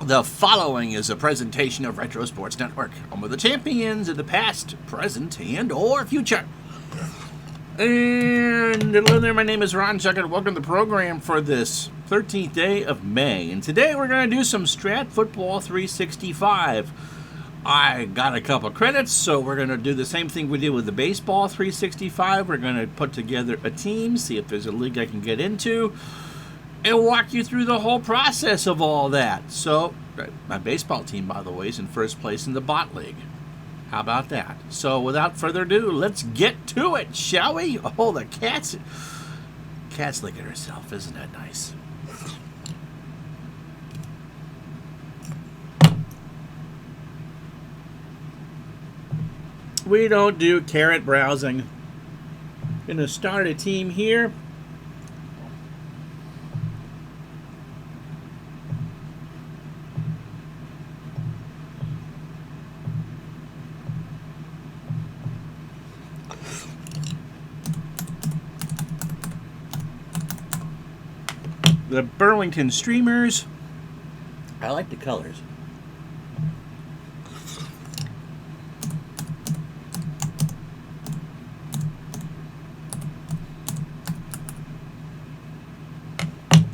The following is a presentation of Retro Sports Network, home of the champions of the past, present, and or future. And hello there, my name is Ron Chuckett. Welcome to the program for this 13th day of May. And today we're going to do some Strat Football 365. I got a couple credits, so we're going to do the same thing we did with the Baseball 365. We're going to put together a team, see if there's a league I can get into, and walk you through the whole process of all that. So, my baseball team, by the way, is in first place in the bot league. How about that? So, without further ado, let's get to it, shall we? Oh, the cat's licking herself. Isn't that nice? We don't do carrot browsing. Gonna start a team here. The Burlington Streamers. I like the colors.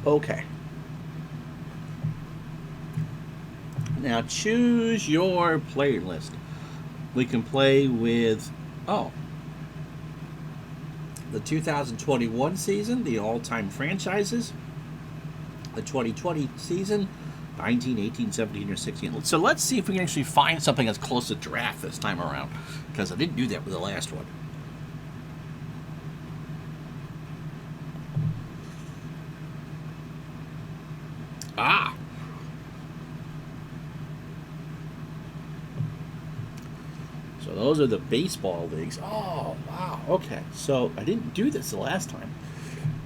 Okay. Now choose your player list. We can play with, the 2021 season, the all-time franchises, the 2020 season, 19, 18, 17, or 16. So let's see if we can actually find something that's close to draft this time around, because I didn't do that with the last one. So those are the baseball leagues. Oh, wow. Okay. So I didn't do this the last time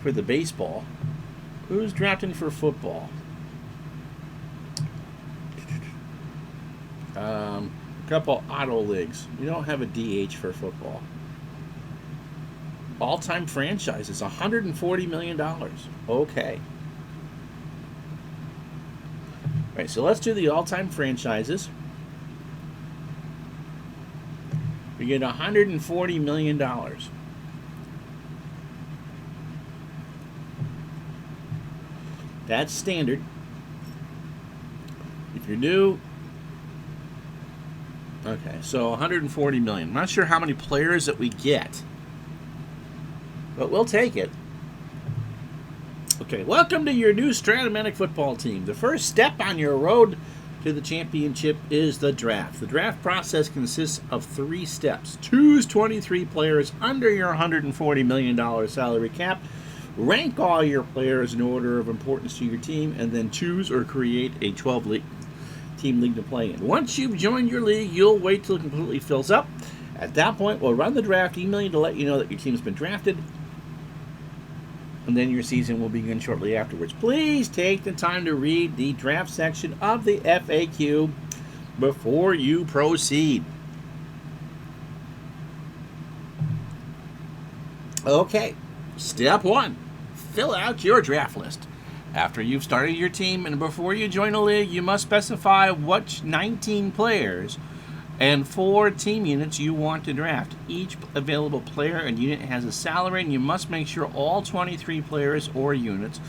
for the baseball. Who's drafting for football? A couple auto leagues. We don't have a DH for football. All-time franchises, $140 million. Okay. All right, so let's do the all-time franchises. We get $140 million. That's standard. If you're new, okay, so 140 million. I'm not sure how many players that we get, but we'll take it. Okay, welcome to your new Strat-o-Matic football team. The first step on your road to the championship is the draft. The draft process consists of 3 steps. Choose 23 players under your $140 million salary cap. Rank all your players in order of importance to your team, and then choose or create a 12-team league to play in. Once you've joined your league, you'll wait till it completely fills up. At that point, we'll run the draft, email you to let you know that your team's been drafted, and then your season will begin shortly afterwards. Please take the time to read the draft section of the FAQ before you proceed. Okay, step 1. Fill out your draft list. After you've started your team and before you join a league, you must specify what 19 players and 4 team units you want to draft. Each available player and unit has a salary, and you must make sure all 23 players or units,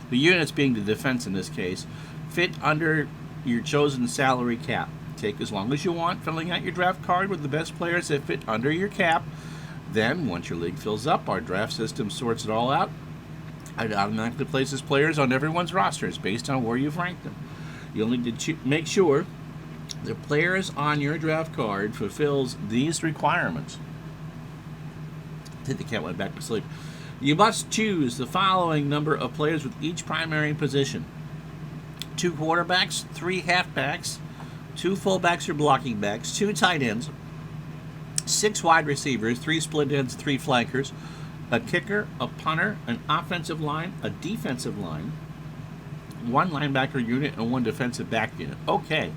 the units being the defense in this case, fit under your chosen salary cap. Take as long as you want filling out your draft card with the best players that fit under your cap. Then, once your league fills up, our draft system sorts it all out. It automatically places players on everyone's rosters based on where you've ranked them. You'll need to make sure the players on your draft card fulfills these requirements. I think the cat went back to sleep. You must choose the following number of players with each primary position: 2 quarterbacks, 3 halfbacks, 2 fullbacks or blocking backs, 2 tight ends, 6 wide receivers, 3 split ends, 3 flankers, a kicker, a punter, an offensive line, a defensive line, 1 linebacker unit, and 1 defensive back unit. Okay.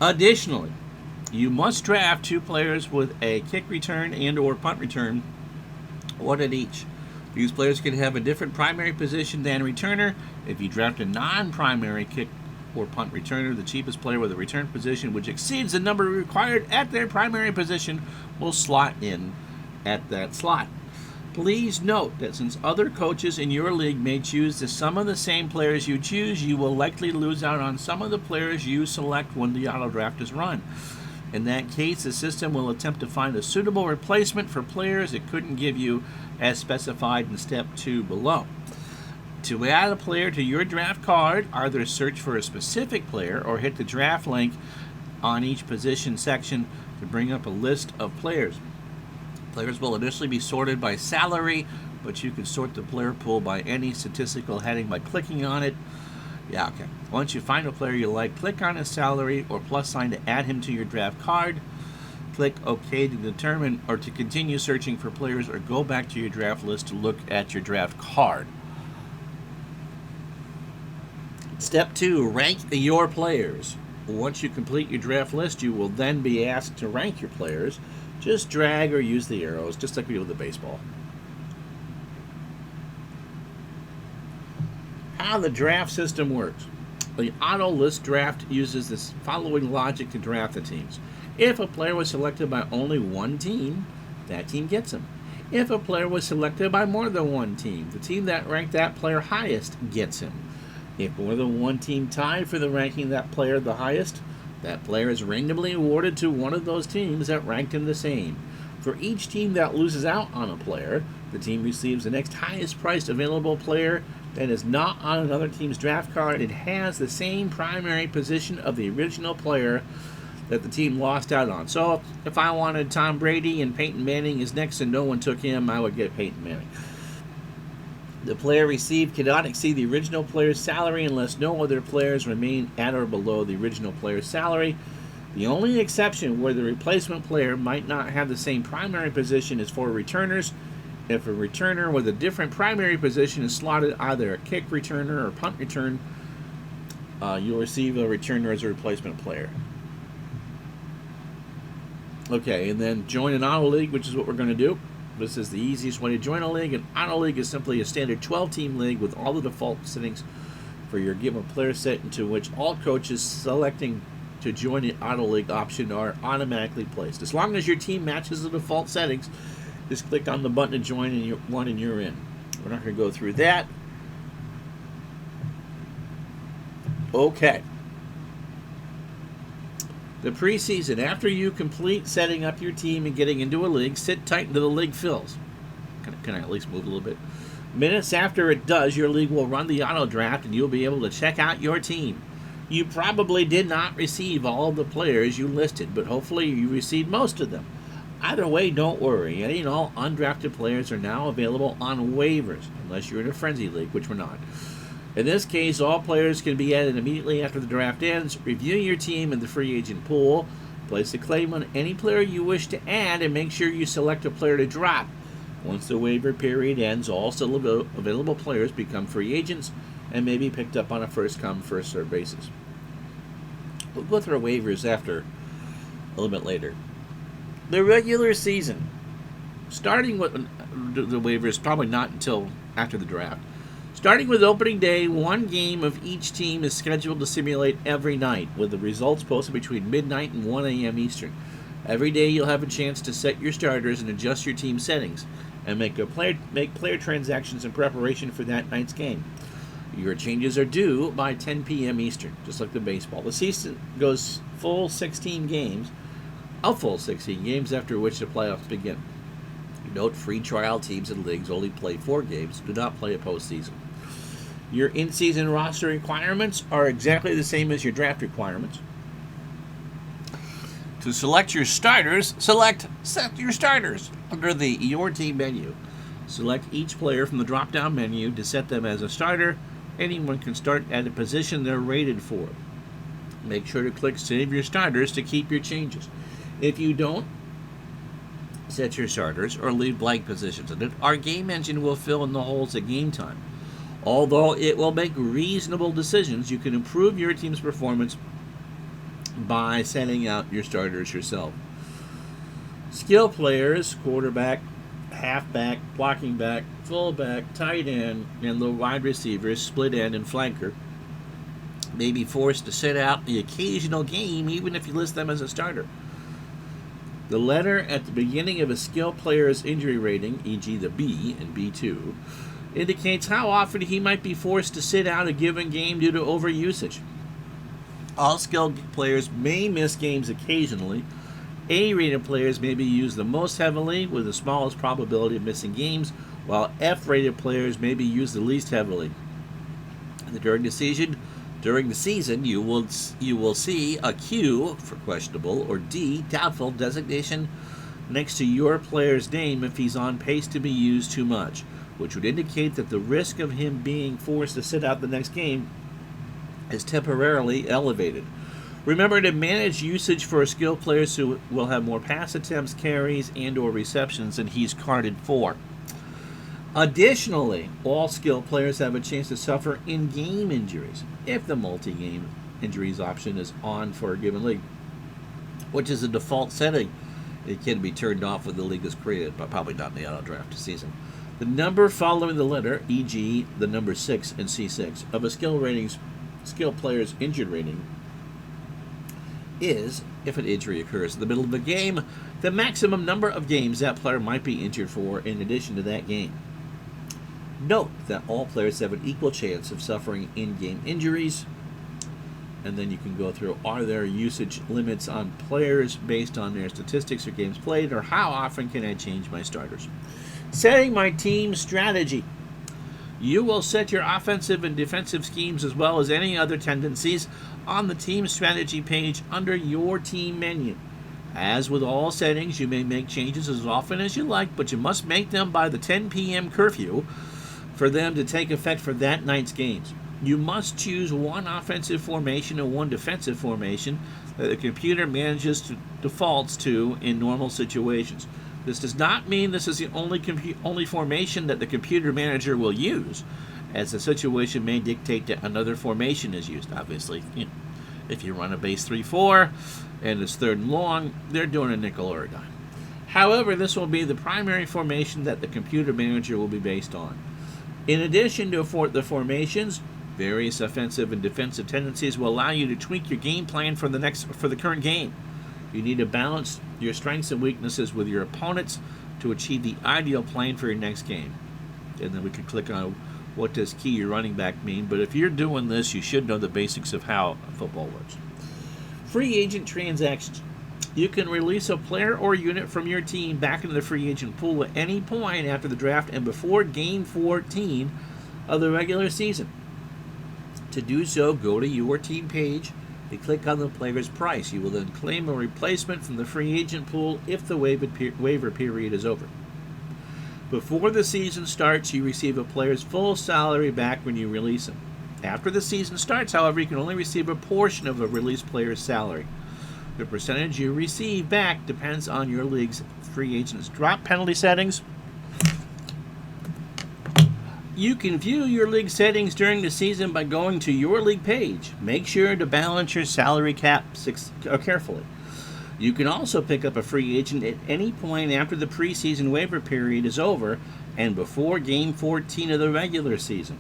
Additionally, you must draft 2 players with a kick return and or punt return, 1 at each. These players can have a different primary position than returner. If you draft a non-primary kick or punt returner. The cheapest player with a return position which exceeds the number required at their primary position will slot in at that slot. Please note that since other coaches in your league may choose some of the same players you choose, you will likely lose out on some of the players you select when the auto draft is run. In that case, the system will attempt to find a suitable replacement for players it couldn't give you as specified in step 2 below. To add a player to your draft card, either search for a specific player or hit the draft link on each position section to bring up a list of players. Players will initially be sorted by salary, but you can sort the player pool by any statistical heading by clicking on it. Yeah, okay. Once you find a player you like, click on his salary or plus sign to add him to your draft card. Click OK to determine or to continue searching for players, or go back to your draft list to look at your draft card. Step 2, rank your players. Once you complete your draft list, you will then be asked to rank your players. Just drag or use the arrows, just like we do with the baseball. How the draft system works. The auto list draft uses this following logic to draft the teams. If a player was selected by only one team, that team gets him. If a player was selected by more than one team, the team that ranked that player highest gets him. If more than one team tied for the ranking that player the highest, that player is randomly awarded to one of those teams that ranked him the same. For each team that loses out on a player, the team receives the next highest priced available player that is not on another team's draft card and has the same primary position of the original player that the team lost out on. So if I wanted Tom Brady and Peyton Manning is next and no one took him, I would get Peyton Manning. The player received cannot exceed the original player's salary unless no other players remain at or below the original player's salary. The only exception where the replacement player might not have the same primary position is for returners. If a returner with a different primary position is slotted either a kick returner or punt return, you'll receive a returner as a replacement player. Okay, and then join an auto league, which is what we're going to do. This is the easiest way to join a league. An auto league is simply a standard 12-team league with all the default settings for your given player set, into which all coaches selecting to join the auto league option are automatically placed. As long as your team matches the default settings, just click on the button to join and you're in. We're not going to go through that. Okay. The preseason. After you complete setting up your team and getting into a league, sit tight until the league fills. Can I at least move a little bit? Minutes after it does, your league will run the auto draft and you'll be able to check out your team. You probably did not receive all of the players you listed, but hopefully you received most of them. Either way, don't worry. Any and all undrafted players are now available on waivers, unless you're in a frenzy league, which we're not. In this case, all players can be added immediately after the draft ends. Review your team in the free agent pool. Place a claim on any player you wish to add and make sure you select a player to drop. Once the waiver period ends, all still available players become free agents and may be picked up on a first-come, first-served basis. We'll go through waivers after a little bit later. The regular season. Starting with the waivers, probably not until after the draft. Starting with opening day, one game of each team is scheduled to simulate every night, with the results posted between midnight and 1 a.m. Eastern. Every day you'll have a chance to set your starters and adjust your team settings, and make player transactions in preparation for that night's game. Your changes are due by 10 p.m. Eastern, just like the baseball. The season goes full 16 games, after which the playoffs begin. Note, free trial teams and leagues only play 4 games, do not play a postseason. Your in-season roster requirements are exactly the same as your draft requirements. To select your starters, set your starters under the Your Team menu. Select each player from the drop-down menu to set them as a starter. Anyone can start at a position they're rated for. Make sure to click Save Your Starters to keep your changes. If you don't set your starters or leave blank positions in it, our game engine will fill in the holes at game time. Although it will make reasonable decisions, you can improve your team's performance by setting out your starters yourself. Skill players, quarterback, halfback, blocking back, fullback, tight end, and the wide receivers, split end, and flanker may be forced to sit out the occasional game even if you list them as a starter. The letter at the beginning of a skill player's injury rating, e.g. the B in B2, indicates how often he might be forced to sit out a given game due to overusage. All skilled players may miss games occasionally. A-rated players may be used the most heavily with the smallest probability of missing games, while F-rated players may be used the least heavily. During the season, you will see a Q for questionable or D doubtful designation next to your player's name if he's on pace to be used too much, which would indicate that the risk of him being forced to sit out the next game is temporarily elevated. Remember to manage usage for skilled players who will have more pass attempts, carries, and or receptions than he's carded for. Additionally, all skilled players have a chance to suffer in-game injuries if the multi-game injuries option is on for a given league, which is a default setting. It can be turned off when the league is created, but probably not in the auto-draft season. The number following the letter, e.g. the number 6 in C6, of a skill player's injured rating is, if an injury occurs in the middle of a game, the maximum number of games that player might be injured for in addition to that game. Note that all players have an equal chance of suffering in-game injuries, and then you can go through, are there usage limits on players based on their statistics or games played, or how often can I change my starters? Setting my team strategy. You will set your offensive and defensive schemes as well as any other tendencies on the team strategy page under your team menu. As with all settings, you may make changes as often as you like, but you must make them by the 10 p.m. curfew for them to take effect for that night's games. You must choose one offensive formation and one defensive formation that the computer manages to defaults to in normal situations. This does not mean this is the only formation that the computer manager will use, as the situation may dictate that another formation is used. Obviously, if you run a base 3-4 and it's third and long, they're doing a nickel or a dime. However, this will be the primary formation that the computer manager will be based on. In addition to the formations, various offensive and defensive tendencies will allow you to tweak your game plan for the current game. You need to balance your strengths and weaknesses with your opponents to achieve the ideal plan for your next game. And then we can click on what does key your running back mean, but if you're doing this, you should know the basics of how football works. Free agent transactions. You can release a player or unit from your team back into the free agent pool at any point after the draft and before Game 14 of the regular season. To do so, go to your team page and click on the player's price. You will then claim a replacement from the free agent pool if the waiver period is over. Before the season starts, you receive a player's full salary back when you release him. After the season starts, however, you can only receive a portion of a released player's salary. The percentage you receive back depends on your league's free agent's drop penalty settings. You can view your league settings during the season by going to your league page. Make sure to balance your salary cap carefully. You can also pick up a free agent at any point after the preseason waiver period is over and before Game 14 of the regular season,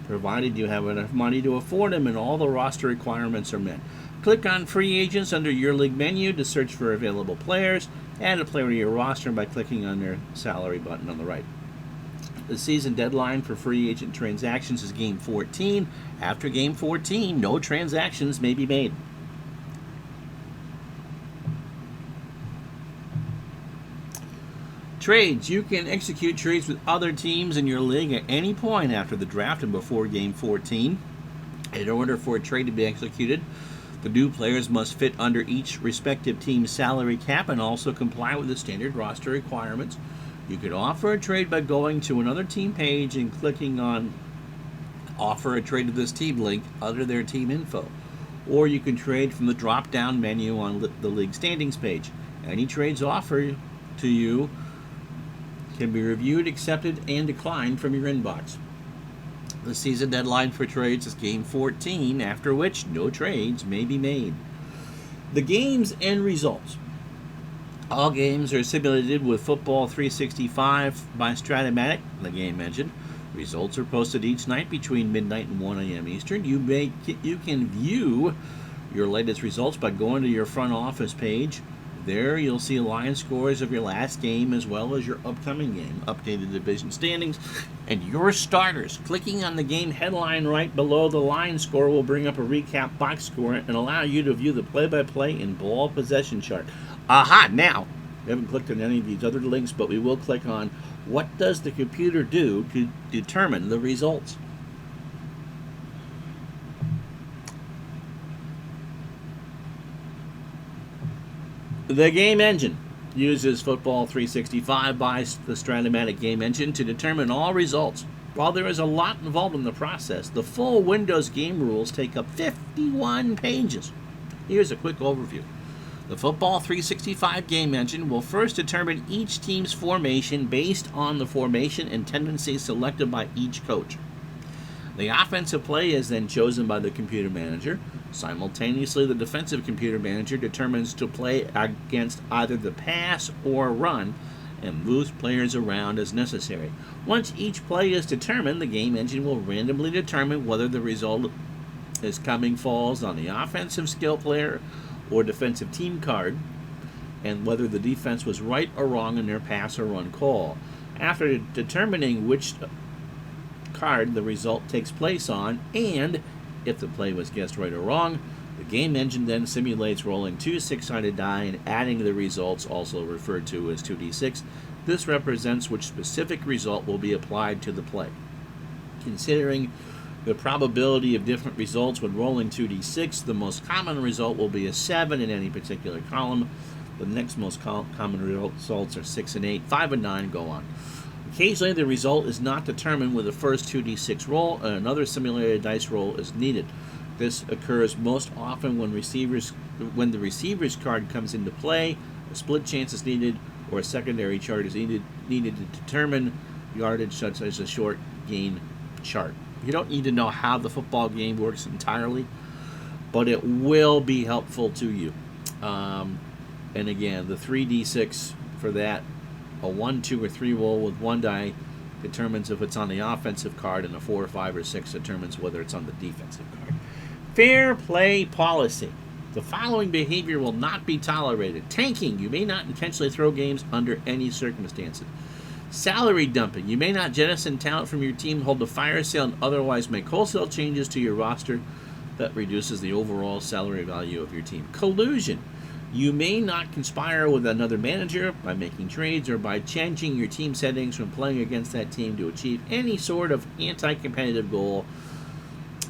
provided you have enough money to afford them and all the roster requirements are met. Click on Free Agents under your league menu to search for available players. Add a player to your roster by clicking on their salary button on the right. The season deadline for free agent transactions is Game 14. After Game 14, no transactions may be made. Trades. You can execute trades with other teams in your league at any point after the draft and before Game 14. In order for a trade to be executed, the new players must fit under each respective team's salary cap and also comply with the standard roster requirements. You can offer a trade by going to another team page and clicking on Offer a Trade to this team link under their team info. Or you can trade from the drop-down menu on the league standings page. Any trades offered to you can be reviewed, accepted, and declined from your inbox. The season deadline for trades is Game 14, after which no trades may be made. The games and results. All games are simulated with Football 365 by Strat-o-Matic, the game mentioned. Results are posted each night between midnight and 1 a.m. Eastern. You can view your latest results by going to your front office page. There you'll see line scores of your last game as well as your upcoming game, updated division standings, and your starters. Clicking on the game headline right below the line score will bring up a recap box score and allow you to view the play-by-play and ball possession chart. Aha! Now, we haven't clicked on any of these other links, but we will click on what does the computer do to determine the results. The game engine uses Football 365 by the Strat-o-Matic game engine to determine all results. While there is a lot involved in the process, the full Windows game rules take up 51 pages. Here's a quick overview. The Football 365 game engine will first determine each team's formation based on the formation and tendencies selected by each coach. The offensive play is then chosen by the computer manager. Simultaneously, the defensive computer manager determines to play against either the pass or run and moves players around as necessary. Once each play is determined, the game engine will randomly determine whether the result falls on the offensive skill player or defensive team card, and whether the defense was right or wrong in their pass or run call. After determining which card the result takes place on, and if the play was guessed right or wrong, the game engine then simulates rolling two 6-sided die and adding the results, also referred to as 2d6. This represents which specific result will be applied to the play. Considering the probability of different results when rolling 2d6, the most common result will be a 7 in any particular column. The next most common results are 6 and 8, 5 and 9, go on. Occasionally, the result is not determined with the first 2d6 roll, and another simulated dice roll is needed. This occurs most often when the receiver's card comes into play, a split chance is needed, or a secondary chart is needed to determine yardage, such as a short gain chart. You don't need to know how the football game works entirely, but it will be helpful to you. And again, the 3d6 for that, a 1, 2, or 3 roll with one die determines if it's on the offensive card, and a 4, 5, or 6 determines whether it's on the defensive card. Fair play policy. The following behavior will not be tolerated. Tanking. You may not intentionally throw games under any circumstances. Salary dumping. You may not jettison talent from your team, hold a fire sale, and otherwise make wholesale changes to your roster that reduces the overall salary value of your team. Collusion. You may not conspire with another manager by making trades or by changing your team settings when playing against that team to achieve any sort of anti-competitive goal,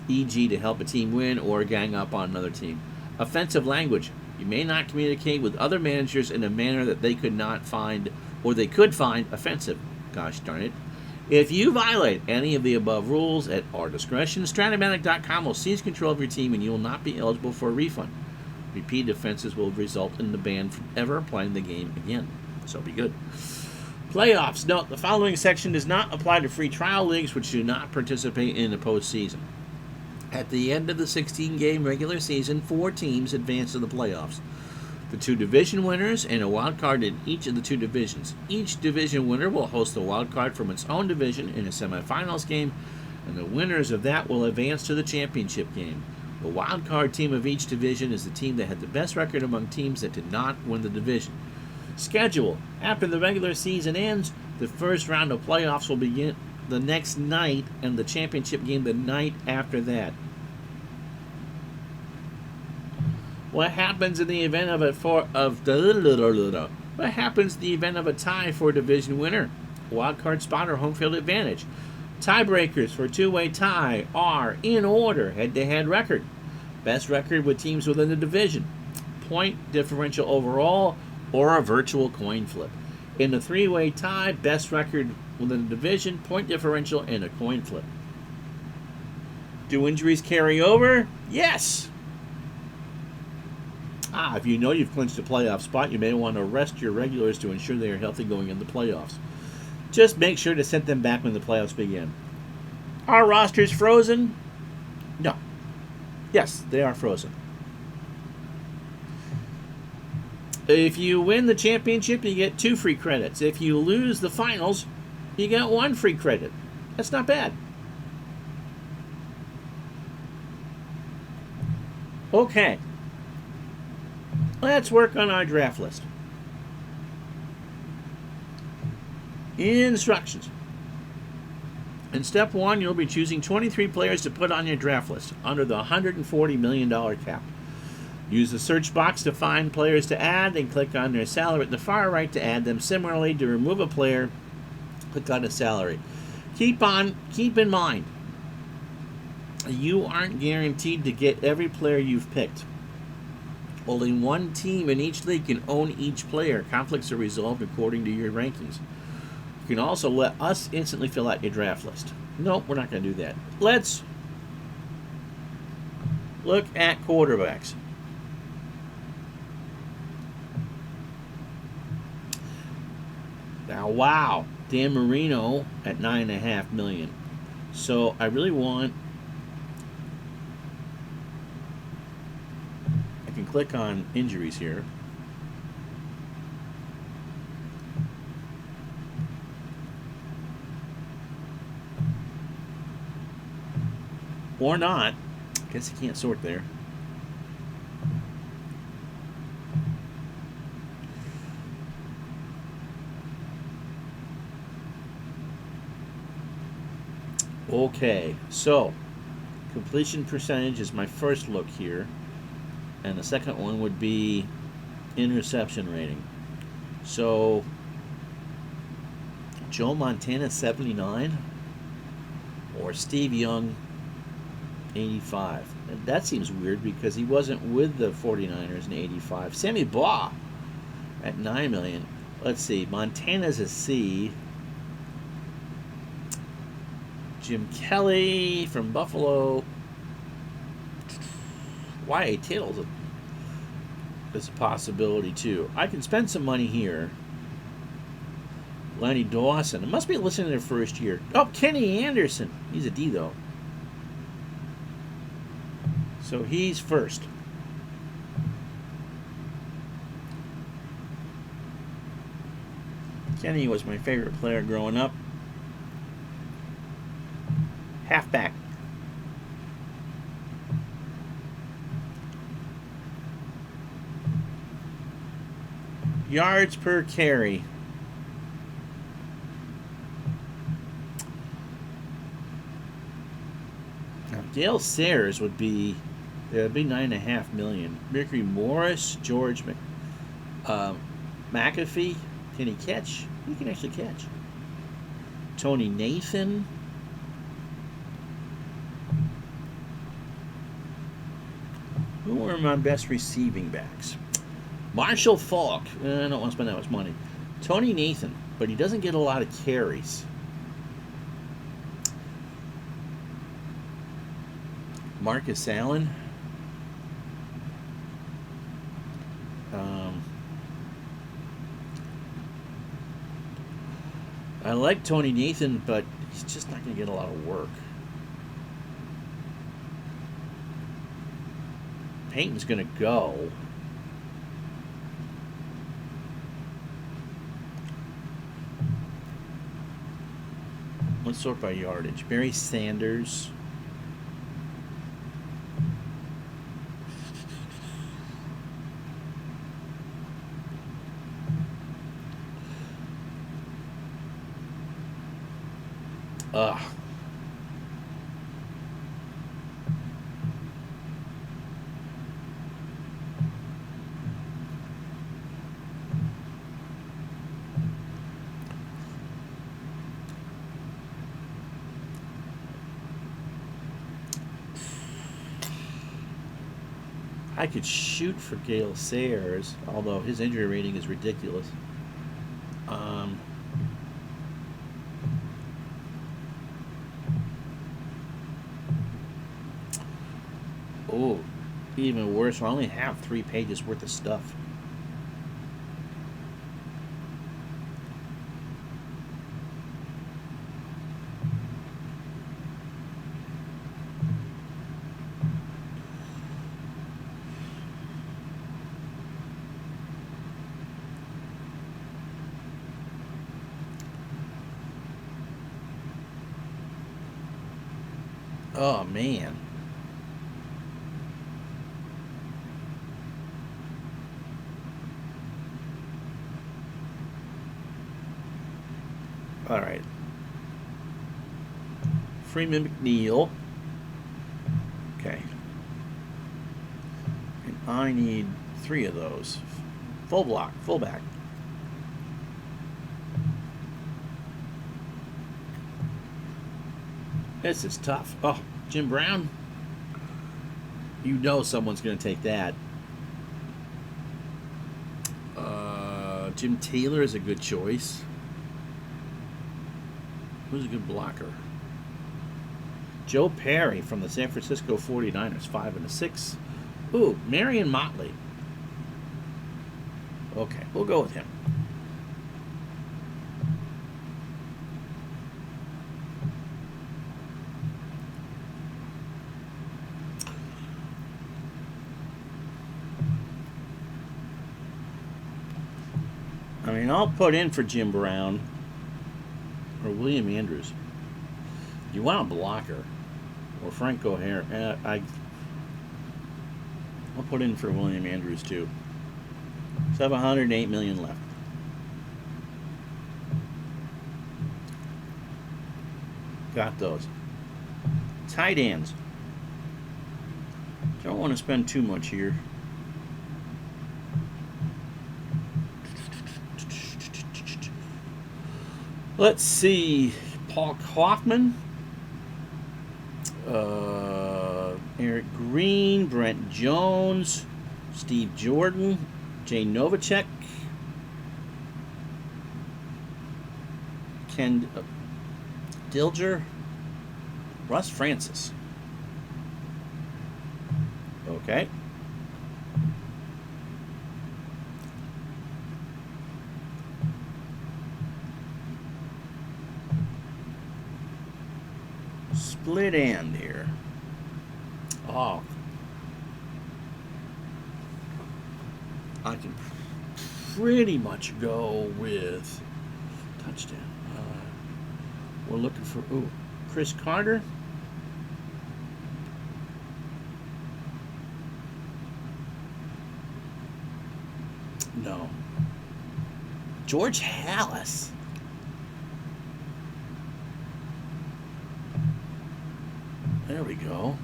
e.g. to help a team win or gang up on another team. Offensive language. You may not communicate with other managers in a manner that they could not find, or they could find, offensive. Gosh darn it. If you violate any of the above rules at our discretion, Strat-o-Matic.com will seize control of your team and you will not be eligible for a refund. Repeat offenses will result in the ban from ever playing the game again. So be good. Playoffs. Note, the following section does not apply to free trial leagues which do not participate in the postseason. At the end of the 16-game regular season, 4 teams advance to the playoffs. The 2 division winners and a wild card in each of the 2 divisions. Each division winner will host a wild card from its own division in a semifinals game, and the winners of that will advance to the championship game. The wild card team of each division is the team that had the best record among teams that did not win the division. Schedule. After the regular season ends, the first round of playoffs will begin the next night, and the championship game the night after that. What happens in the event of What happens in the event of a tie for a division winner? Wild card spot or home field advantage. Tiebreakers for a two-way tie are, in order, head-to-head record, best record with teams within the division, point differential overall, or a virtual coin flip. In the three-way tie, best record within the division, point differential, and a coin flip. Do injuries carry over? Yes! If you know you've clinched a playoff spot, you may want to rest your regulars to ensure they are healthy going into the playoffs. Just make sure to set them back when the playoffs begin. Are rosters frozen? No. Yes, they are frozen. If you win the championship, you get 2 free credits. If you lose the finals, you get 1 free credit. That's not bad. Okay. Let's work on our draft list. Instructions. In step 1, you'll be choosing 23 players to put on your draft list under the $140 million cap. Use the search box to find players to add and click on their salary at the far right to add them. Similarly, to remove a player, click on the salary. Keep in mind, you aren't guaranteed to get every player you've picked. Only one team in each league can own each player. Conflicts are resolved according to your rankings. You can also let us instantly fill out your draft list. Nope, we're not going to do that. Let's look at quarterbacks. Now, wow, Dan Marino at $9.5 million. So I really want. I can click on injuries here. Or not. I guess you can't sort there. Okay, so completion percentage is my first look here. And the second one would be interception rating. So Joe Montana 79 or Steve Young 85. And that seems weird because he wasn't with the 49ers in 85. Sammy Baugh at $9 million. Let's see. Montana's a C. Jim Kelly from Buffalo. Y.A. Tittle's is a possibility too. I can spend some money here. Lenny Dawson. It must be listening to their first year. Oh, Kenny Anderson. He's a D though. So he's first. Kenny was my favorite player growing up. Halfback. Yards per carry. Now, Dale Sayers would be, it'd be $9.5 million. Mercury Morris, George McAfee. Can he catch? He can actually catch. Tony Nathan. Who were my best receiving backs? Marshall Faulk. I don't want to spend that much money. Tony Nathan, but he doesn't get a lot of carries. Marcus Allen. I like Tony Nathan, but he's just not going to get a lot of work. Peyton's going to go. Let's sort by yardage. Barry Sanders. I could shoot for Gale Sayers, although his injury rating is ridiculous. Oh, even worse. I only have 3 pages worth of stuff. Oh, man. All right. Freeman McNeil. Okay. And I need 3 of those. Full block, fullback. This is tough. Oh, Jim Brown. You know someone's going to take that. Jim Taylor is a good choice. Who's a good blocker? Joe Perry from the San Francisco 49ers, 5 and a 6. Ooh, Marion Motley. Okay, we'll go with him. I mean, I'll put in for Jim Brown or William Andrews. You want a blocker or Frank O'Hare? I'll put in for William Andrews too. So I have $108 million left. Got those. Tight ends. Don't want to spend too much here. Let's see. Paul Kaufman, Eric Green, Brent Jones, Steve Jordan, Jay Novacek, Ken Dilger, Russ Francis. Okay. Split end here. Oh. I can pretty much go with touchdown. We're looking for, Chris Carter. No. George Hallis. There we go.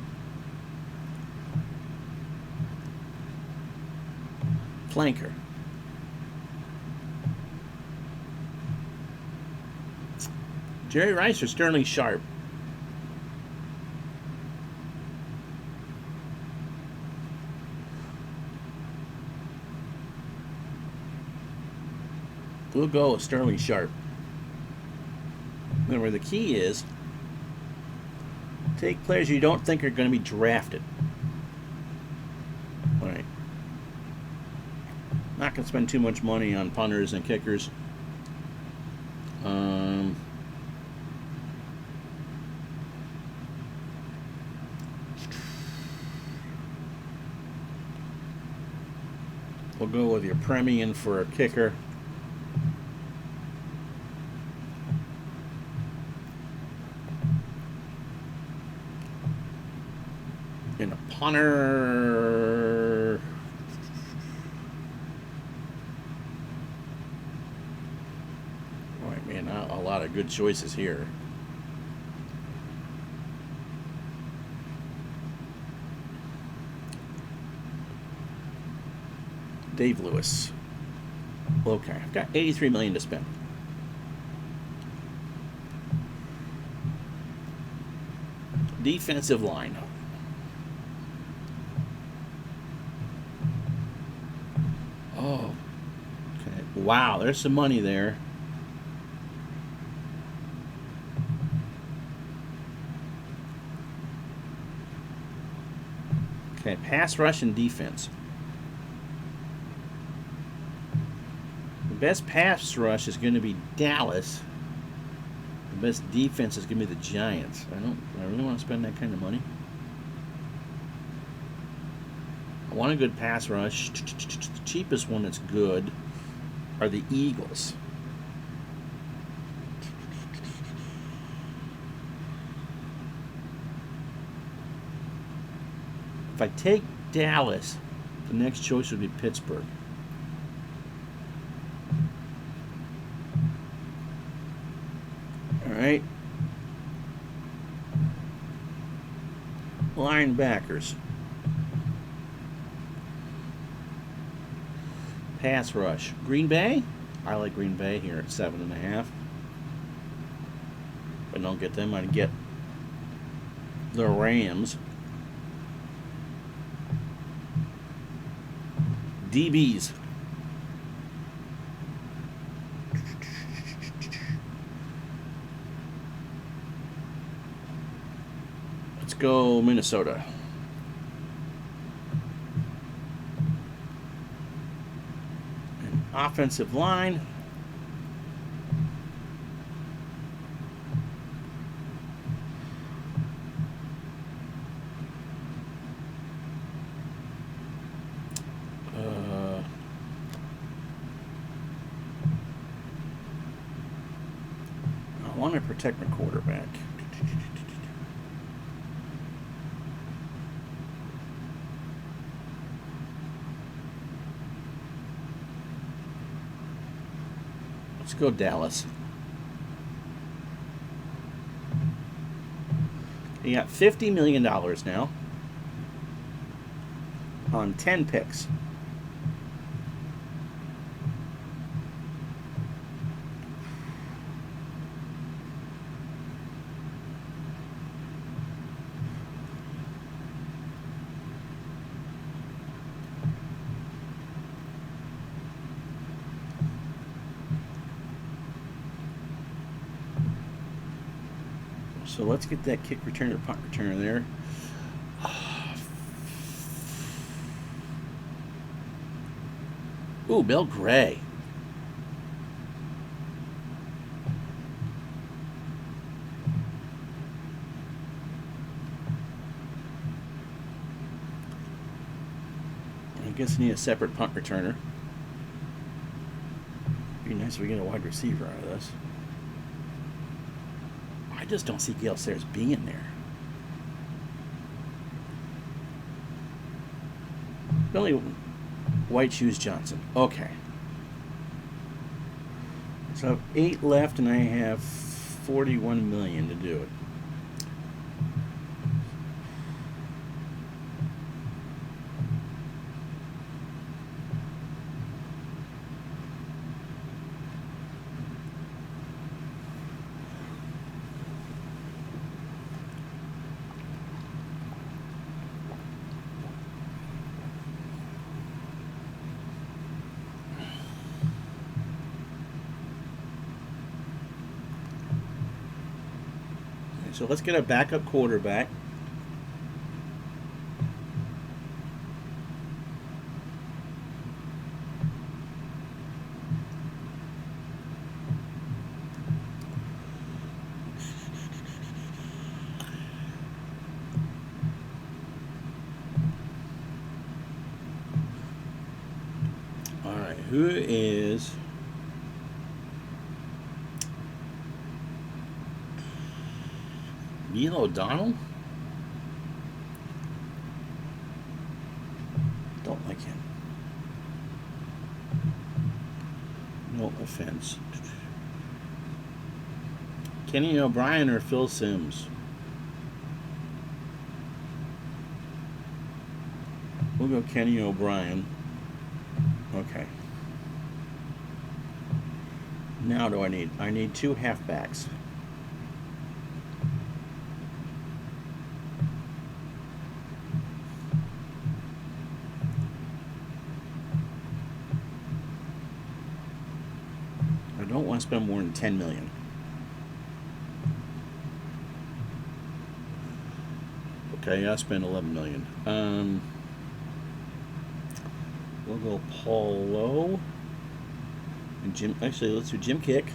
Flanker. Jerry Rice or Sterling Sharp? We'll go with Sterling Sharp. Remember, the key is take players you don't think are going to be drafted. All right. Not going to spend too much money on punters and kickers. We'll go with your premium for a kicker. And a punter. All right, man, a lot of good choices here. Dave Lewis. Okay, I've got $83 million to spend. Defensive line. Oh, okay. Wow, there's some money there. Okay, pass rush and defense. The best pass rush is going to be Dallas. The best defense is going to be the Giants. I really want to spend that kind of money. I want a good pass rush. The cheapest one that's good are the Eagles. I take Dallas, the next choice would be Pittsburgh. All right. Linebackers. Pass rush. Green Bay? I like Green Bay here at 7.5. If I don't get them, I'd get the Rams. DBs. Let's go Minnesota. And offensive line. I want to protect my quarterback. Let's go Dallas. You got $50 million now on 10 picks. So let's get that kick returner, punt returner there. Ooh, Bill Gray. I guess I need a separate punt returner. Be nice if we get a wide receiver out of this. I just don't see Gale Sayers being there. Billy White Shoes Johnson. Okay. So I have 8 left and I have 41 million to do it. So let's get a backup quarterback. All right, who is... Neil O'Donnell? Don't like him. No offense. Kenny O'Brien or Phil Simms? We'll go Kenny O'Brien. Okay. Now do I need? I need 2 halfbacks. I don't want to spend more than 10 million. Okay, I spent 11 million. We'll go Paul Lowe and Jim. Actually, let's do Jim Kick.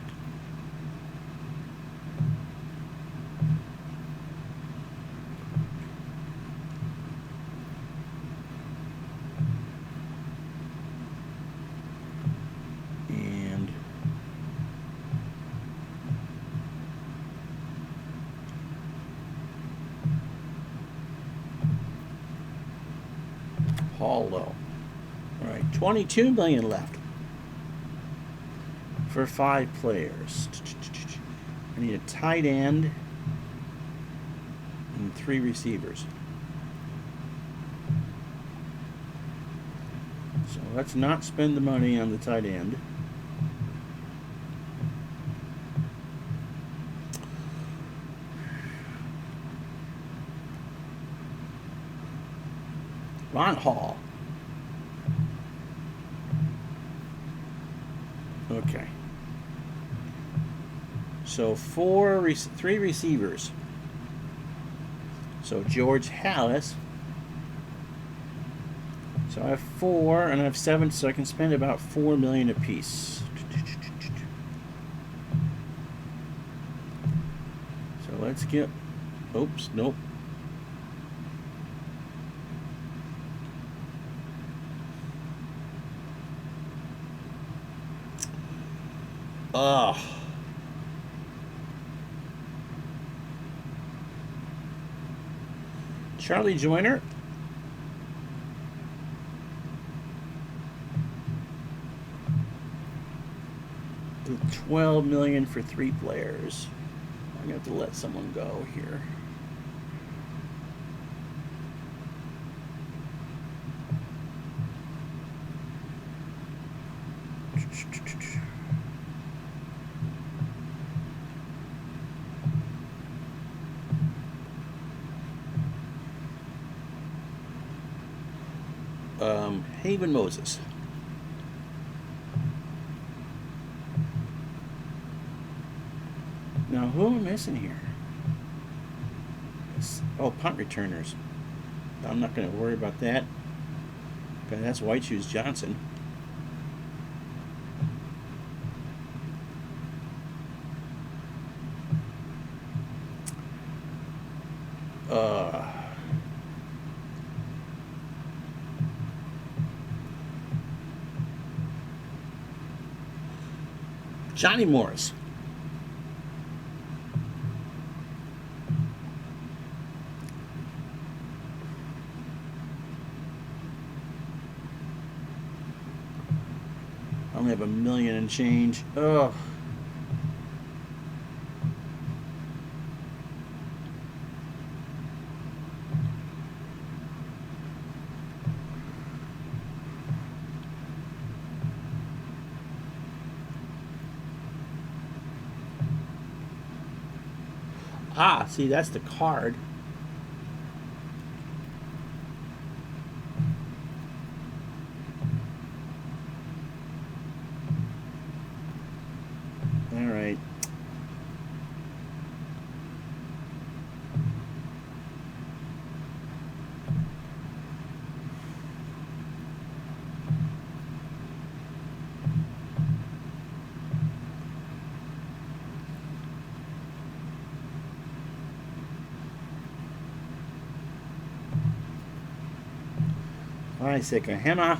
And Hall low. All right, 22 million left for 5 players. I need a tight end and 3 receivers. So let's not spend the money on the tight end. Ron Hall. Okay. So 3 receivers. So George Hallis. So I have 4 and I have 7, so I can spend about $4 million apiece. So let's get. Oops, nope. Charlie Joyner. $12 million for 3 players. I'm gonna have to let someone go here. Haven Moses. Now, who am I missing here? Oh, punt returners. I'm not going to worry about that. Okay, that's White Shoes Johnson. Johnny Morris. I only have $1 million and change. Oh. Ah, see, that's the card. All right. Isaac Ahema.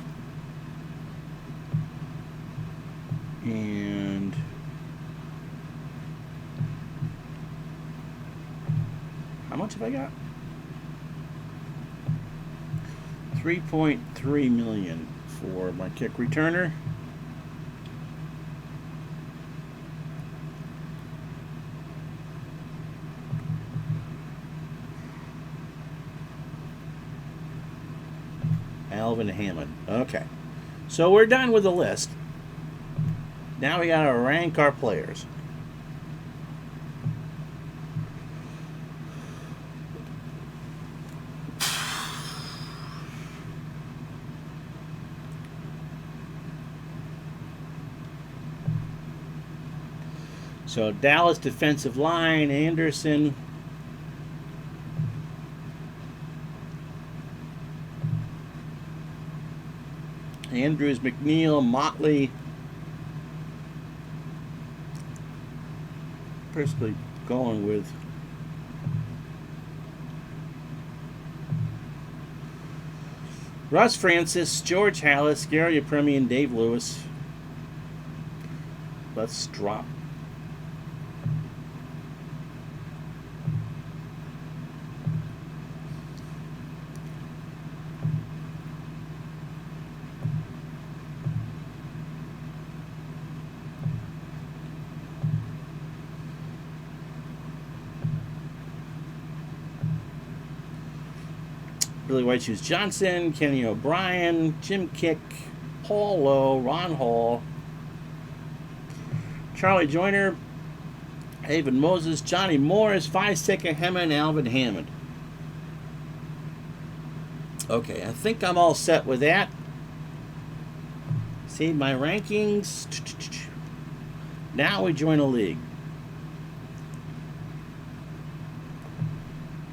And how much have I got? 3.3 million for my kick returner. Alvin Hammond. Okay. So we're done with the list. Now we got to rank our players. So Dallas defensive line, Anderson. Andrews, McNeil, Motley. Personally going with Russ Francis, George Hallis, Gary Apremi, and Dave Lewis. Let's drop. Billy White Shoes Johnson, Kenny O'Brien, Jim Kick, Paul Lowe, Ron Hall, Charlie Joyner, Haven Moses, Johnny Morris, 5-Second Hema, and Alvin Hammond. Okay, I think I'm all set with that. See my rankings. Now we join a league.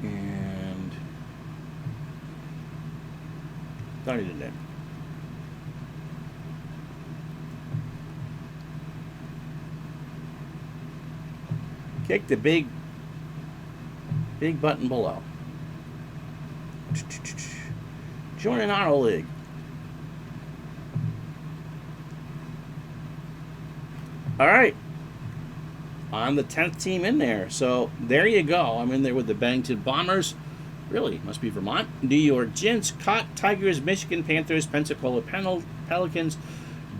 And thought I did that. Click the big button below. Join an auto league. All right. I'm the 10th team in there. So there you go. I'm in there with the Bennington Bombers. Really, must be Vermont. New York Gents, Cott Tigers, Michigan Panthers, Pensacola Pelicans,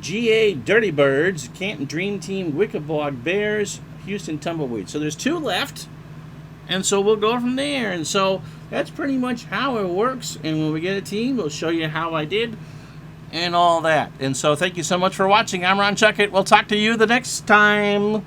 GA Dirty Birds, Canton Dream Team, Wickabog Bears, Houston Tumbleweeds. So there's 2 left. And so we'll go from there. And so that's pretty much how it works. And when we get a team, we'll show you how I did and all that. And so thank you so much for watching. I'm Ron Chuckett. We'll talk to you the next time.